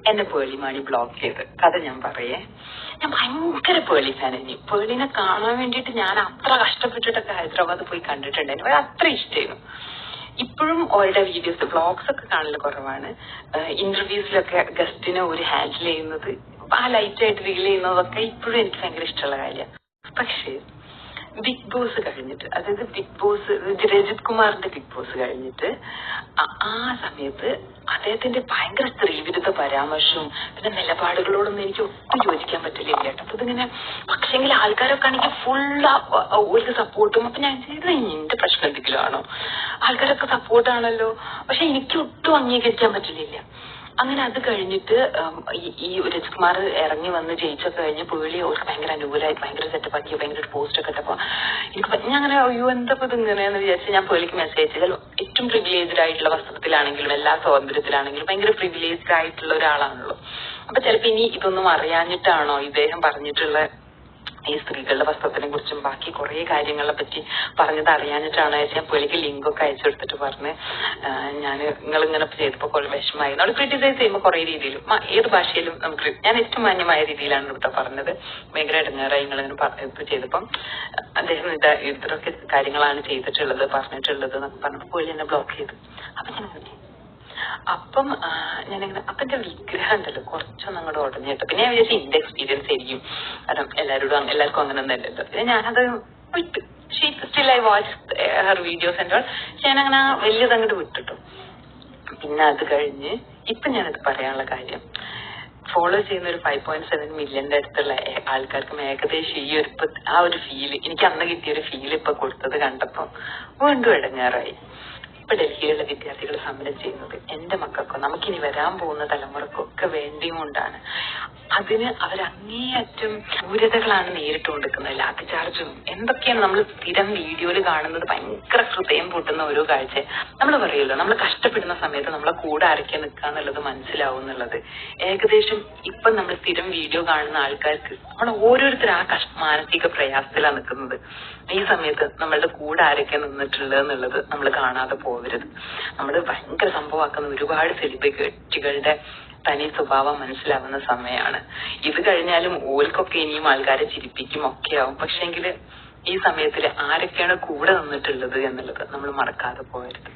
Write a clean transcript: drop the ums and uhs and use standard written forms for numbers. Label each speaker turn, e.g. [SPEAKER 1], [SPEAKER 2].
[SPEAKER 1] എന്നെ പേളിമാണി ബ്ലോക്ക് ചെയ്ത്. കഥ ഞാൻ പറയേ. ഞാൻ ഭയങ്കര പേളി ഫാനായി. പേളിനെ കാണാൻ വേണ്ടിയിട്ട് ഞാൻ അത്ര കഷ്ടപ്പെട്ടിട്ടൊക്കെ ഹൈദരാബാദ് പോയി കണ്ടിട്ടുണ്ടായിരുന്നു. അവർ അത്ര ഇഷ്ടമായിരുന്നു. ഇപ്പോഴും അവരുടെ വീഡിയോസ് വ്ളോഗ്സ് ഒക്കെ കാണൽ കുറവാണ്. ഇന്റർവ്യൂസിലൊക്കെ ഗസ്റ്റിനെ ഒരു ഹാൻഡിൽ ചെയ്യുന്നത്, ആ ലൈറ്റായിട്ട് റീൽ ചെയ്യുന്നതൊക്കെ ഇപ്പോഴും എനിക്ക് ഭയങ്കര ഇഷ്ടമുള്ള കാര്യമാണ്. പക്ഷേ ബിഗ് ബോസ് കഴിഞ്ഞിട്ട്, അതായത് ബിഗ് ബോസ് രജിത് കുമാറിന്റെ ബിഗ് ബോസ് കഴിഞ്ഞിട്ട് ആ സമയത്ത് അദ്ദേഹത്തിന്റെ ഭയങ്കര സ്ത്രീവിരുദ്ധ പരാമർശവും പിന്നെ നിലപാടുകളോടൊന്നും എനിക്ക് ഒട്ടും യോജിക്കാൻ പറ്റില്ല കേട്ടോ. അപ്പൊ ഇതിങ്ങനെ പക്ഷെങ്കിൽ ആൾക്കാരൊക്കെ ആണെങ്കിൽ ഫുൾ ഒരു സപ്പോർട്ടും. അപ്പൊ ഞാൻ ചെയ്തത് എന്റെ പ്രശ്നം എന്തെങ്കിലും ആണോ? ആൾക്കാരൊക്കെ സപ്പോർട്ടാണല്ലോ, പക്ഷെ എനിക്ക് ഒട്ടും അംഗീകരിക്കാൻ പറ്റില്ല. അങ്ങനെ അത് കഴിഞ്ഞിട്ട് ഈ രജിത് കുമാർ ഇറങ്ങി വന്ന് ജയിച്ചൊക്കെ കഴിഞ്ഞ് പേളി അവർക്ക് ഭയങ്കര അനുകൂലമായി ഭയങ്കര സെറ്റപ്പ് ആക്കി ഭയങ്കര പോസ്റ്റ് ഒക്കെ ഇട്ടപ്പോ എനിക്ക് ഞാൻ അങ്ങനെ അയ്യോ എന്താ ഇത് ഇങ്ങനെയെന്ന് വിചാരിച്ച് ഞാൻ പേളിക്ക് മെസ്സേജ് അയച്ചാൽ ഏറ്റവും പ്രിവിലേജ്ഡ് ആയിട്ടുള്ള വസ്ത്രത്തിലാണെങ്കിലും എല്ലാ സ്വാതന്ത്ര്യത്തിലാണെങ്കിലും ഭയങ്കര പ്രിവിലേജ്ഡ് ആയിട്ടുള്ള ഒരാളാണല്ലോ. അപ്പൊ ചിലപ്പോ ഇനി ഇതൊന്നും അറിയാഞ്ഞിട്ടാണോ ഇദ്ദേഹം പറഞ്ഞിട്ടുള്ള ഈ സ്ത്രീകളുടെ വസ്ത്രത്തിനെ കുറിച്ചും ബാക്കി കുറെ കാര്യങ്ങളെ പറ്റി പറഞ്ഞത് അറിയാഞ്ഞിട്ടാണ് ഞാൻ പേളിക്ക് ലിങ്കൊക്കെ അയച്ചു കൊടുത്തിട്ട് പറഞ്ഞ് നിങ്ങളിങ്ങനെ ചെയ്തപ്പോ കുറെ വിഷമമായി. നമ്മൾ ക്രിട്ടിസൈസ് ചെയ്യുമ്പോൾ കുറെ രീതിയിലും ഏത് ഭാഷയിലും നമുക്ക് ഞാൻ ഏറ്റവും മാന്യമായ രീതിയിലാണ് ഇവിടെ പറഞ്ഞത്. ഭയങ്കര ഇടങ്ങേറായി നിങ്ങളിങ്ങനെ ഇത് ചെയ്തപ്പം അദ്ദേഹം ഇത്രയൊക്കെ കാര്യങ്ങളാണ് ചെയ്തിട്ടുള്ളത് പറഞ്ഞിട്ടുള്ളത് എന്നൊക്കെ പറഞ്ഞപ്പോ പേളി എന്നെ ബ്ലോക്ക് ചെയ്തു. അപ്പം ഞാനിങ്ങനെ അപ്പന്റെ വിഗ്രഹം ഉണ്ടല്ലോ കുറച്ചൊന്നും അങ്ങോട്ട് ഉടഞ്ഞിട്ട് പിന്നെ ഞാൻ വിചാരിച്ചു എന്റെ എക്സ്പീരിയൻസ് ആയിരിക്കും, കാരണം എല്ലാവർക്കും അങ്ങനെ ഒന്നും അല്ലല്ലോ. പിന്നെ ഞാനത് വിട്ടു. Still I watch Har videos and all. ഞാനങ്ങനെ വലിയത് അങ്ങോട്ട് വിട്ടിട്ടു. പിന്നെ അത് കഴിഞ്ഞ് ഇപ്പൊ ഞാനത് പറയാനുള്ള കാര്യം, ഫോളോ ചെയ്യുന്ന ഒരു 5.7 മില്യന്റെ അടുത്തുള്ള ആൾക്കാർക്കും ഏകദേശം ഈ ഒരു ഫീല് എനിക്ക് അന്ന് കിട്ടിയ ഒരു ഫീൽ ഇപ്പൊ കൊടുത്തത് കണ്ടപ്പോ വീണ്ടും ഇടങ്ങേറായി. ഇപ്പൊ ഡൽഹിയിലുള്ള വിദ്യാർത്ഥികൾ സമരം ചെയ്യുന്നത് എന്റെ മക്കൾക്കോ നമുക്കിനി വരാൻ പോകുന്ന തലമുറക്കൊക്കെ വേണ്ടിയും കൊണ്ടാണ്. അതിന് അവരങ്ങേയറ്റം ക്രൂരതകളാണ് നേരിട്ട് കൊടുക്കുന്നത്. ലാത്തി ചാർജും എന്തൊക്കെയാണ് നമ്മൾ സ്ഥിരം വീഡിയോയിൽ കാണുന്നത്. ഭയങ്കര ഹൃദയം പൊട്ടുന്ന ഓരോ കാഴ്ച. നമ്മൾ പറയുമല്ലോ നമ്മൾ കഷ്ടപ്പെടുന്ന സമയത്ത് നമ്മളെ കൂടെ ആരൊക്കെ നിൽക്കുക എന്നുള്ളത് മനസ്സിലാവും എന്നുള്ളത്. ഏകദേശം ഇപ്പൊ നമ്മൾ സ്ഥിരം വീഡിയോ കാണുന്ന ആൾക്കാർക്ക് നമ്മൾ ഓരോരുത്തരും ആ മാനസിക പ്രയാസത്തിലാണ് നിൽക്കുന്നത്. ഈ സമയത്ത് നമ്മളുടെ കൂടെ ആരൊക്കെ നിന്നിട്ടുള്ളത് എന്നുള്ളത് നമ്മൾ കാണാതെ പോകരുത്. നമ്മൾ ഭയങ്കര സംഭവമാക്കുന്ന ഒരുപാട് സെലിബ്രിറ്റികളുടെ തനി സ്വഭാവം മനസ്സിലാവുന്ന സമയമാണ്. ഇത് കഴിഞ്ഞാലും ഓൽക്കൊക്കെ ഇനിയും ആൾക്കാരെ ചിരിപ്പിക്കും ഒക്കെ ആവും. പക്ഷെങ്കിൽ ഈ സമയത്തിൽ ആരൊക്കെയാണ് കൂടെ നിന്നിട്ടുള്ളത് എന്നുള്ളത് നമ്മൾ മറക്കാതെ പോകരുത്.